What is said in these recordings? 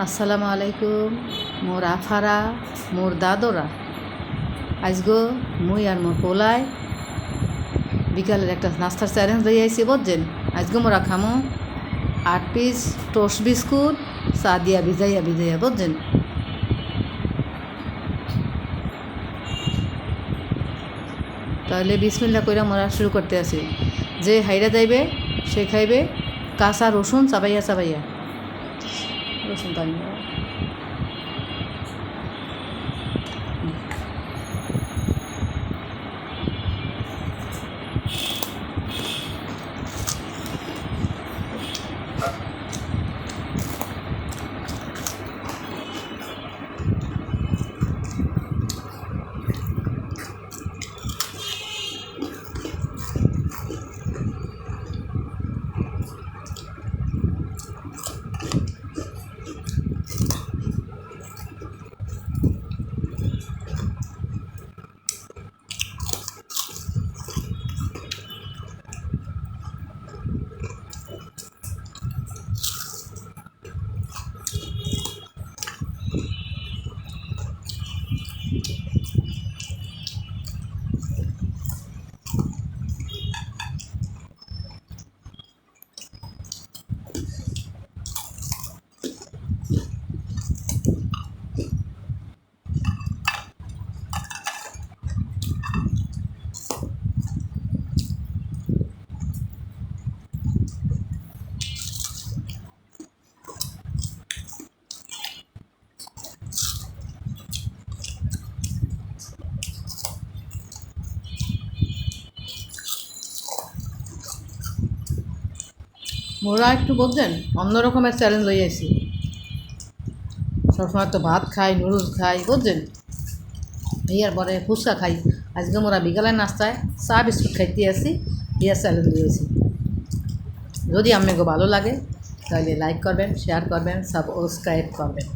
আসসালামু আলাইকুম মোর আফারা মোর দাদরা আজগো মুই আর মোর পোলায় বিকালের একটা নাস্তার চ্যালেঞ্জ দিয়ে আইসি বুঝছেন। আজগো মোরা খামো 8 পিস টোস্ট বিস্কুট চা দিয়া ভিজাইয়া ভিজাইয়া বুঝছেন। তাহলে বিসমিল্লা কইরা মোরা শুরু করতে আসি। যে হাইরা যাইবে সে খাইবে কাঁচা রসুন চাবাইয়া চাবাইয়া। রসুন পানি মোরা একটু বুঝছেন অন্য রকমের চ্যালেঞ্জ লই আইছি। সবসময় তো ভাত খাই নুডলস খাই বুঝছেন, ইয়ার পরে ফুচকা খাই। আজকে মোরা বিকালের নাস্তায় চা বিস্কুট খাইতে আসি, ইয়ার চ্যালেঞ্জ দিয়েছি। যদি আপনাকে ভালো লাগে তাহলে লাইক করবেন, শেয়ার করবেন, সাবস্ক্রাইব করবেন।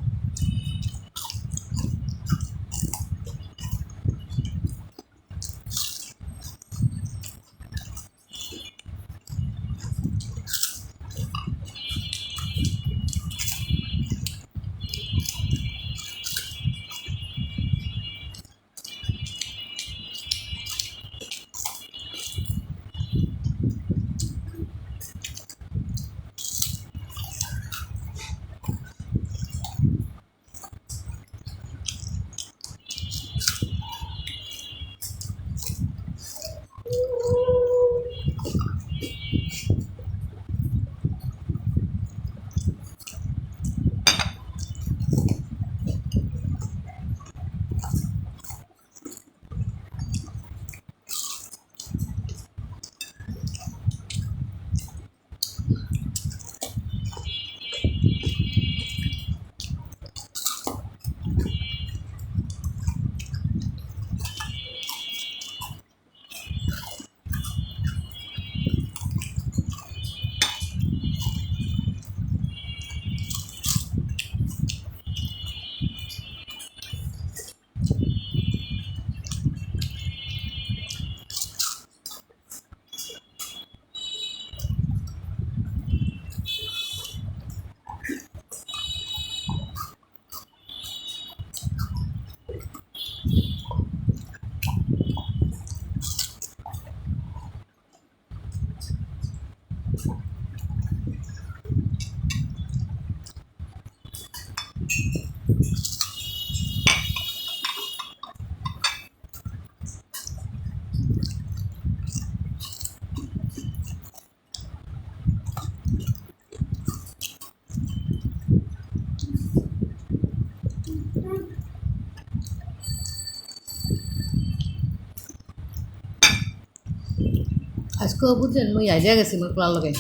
আজকেও বুঝছেন মুই আইডিয়া গেছি মোর পোলার লগে।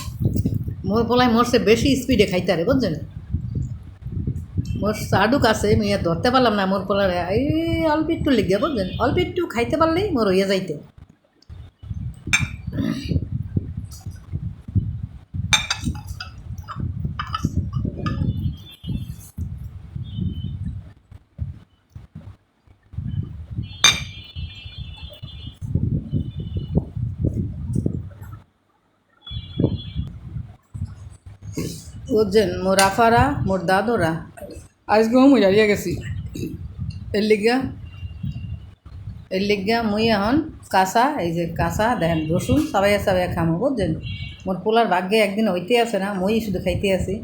মোর পোলায় মোরসে বেশি স্পিডে খাইতে পারে বুঝছেন। মোর চাডুক আছে মুই আর ধরতে পারলাম না মোর পোলার এই অল্প একটু লেগে বুঝছেন, অল্প একটু খাইতে পারলেই মোর হইয়া যাইতে। বুঝছেন মোর আফারা মোর দাদরা আজকেও মুই হারিয়ে গেছি এর লিগা মুই এখন কাঁচা এই যে কাঁচা দেখেন রসুন চাবাইয়া চাবাইয়া খামো বুঝছেন মোর পোলার ভাগ্যে একদিন হইতে আছে না মই শুধু খাইতে আছি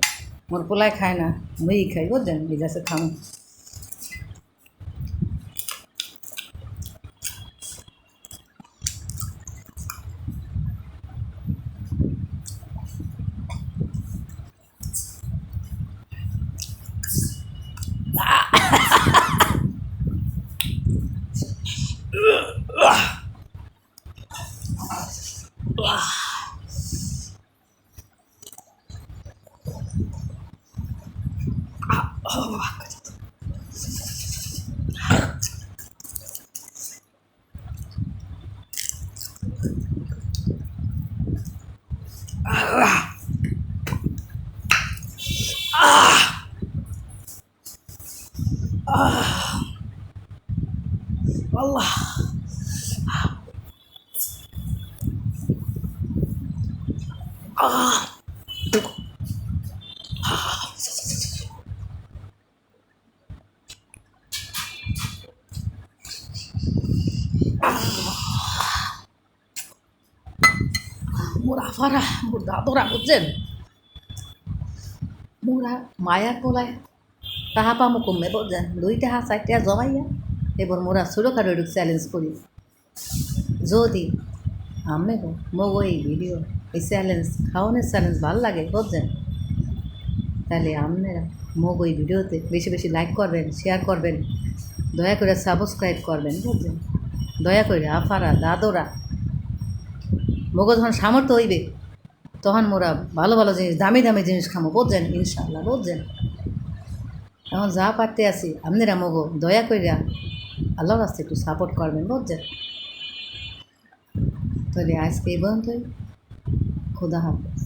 মোর পোলায় খায় না মই খাই বুঝছেন এই যাচ্ছে খামো আল্লাহ মোর আফারা মোর দাদরা বুঝছেন মোরা মায়ার পোলায় তাহা পামো কমবে বুঝছেন 2 টাকা 4 টাকা জমাইয়া এবার মোরা ছোটোখাটো একটু চ্যালেঞ্জ করি যদি আমি গো মগো এই ভিডিও এই চ্যালেঞ্জ খাওয়ানোর চ্যালেঞ্জ ভালো লাগে বুঝছেন তাহলে আপনারা মগো এই ভিডিওতে বেশি বেশি লাইক করবেন শেয়ার করবেন দয়া করে সাবস্ক্রাইব করবেন বুঝছেন দয়া করে আফারা দাদরা মগো যখন সামর্থ্য হইবে তখন মোরা ভালো ভালো জিনিস দামি দামি জিনিস খামো বুঝছেন ইনশাল্লাহ বুঝছেন এখন যা পারতে আছি আপনারা মগো দয়া কইরা আল্লাহর রাস্তায় একটু সাপোর্ট করবেন বুঝছেন তাহলে আজকে এই পর্যন্তই খুদা হাফেজ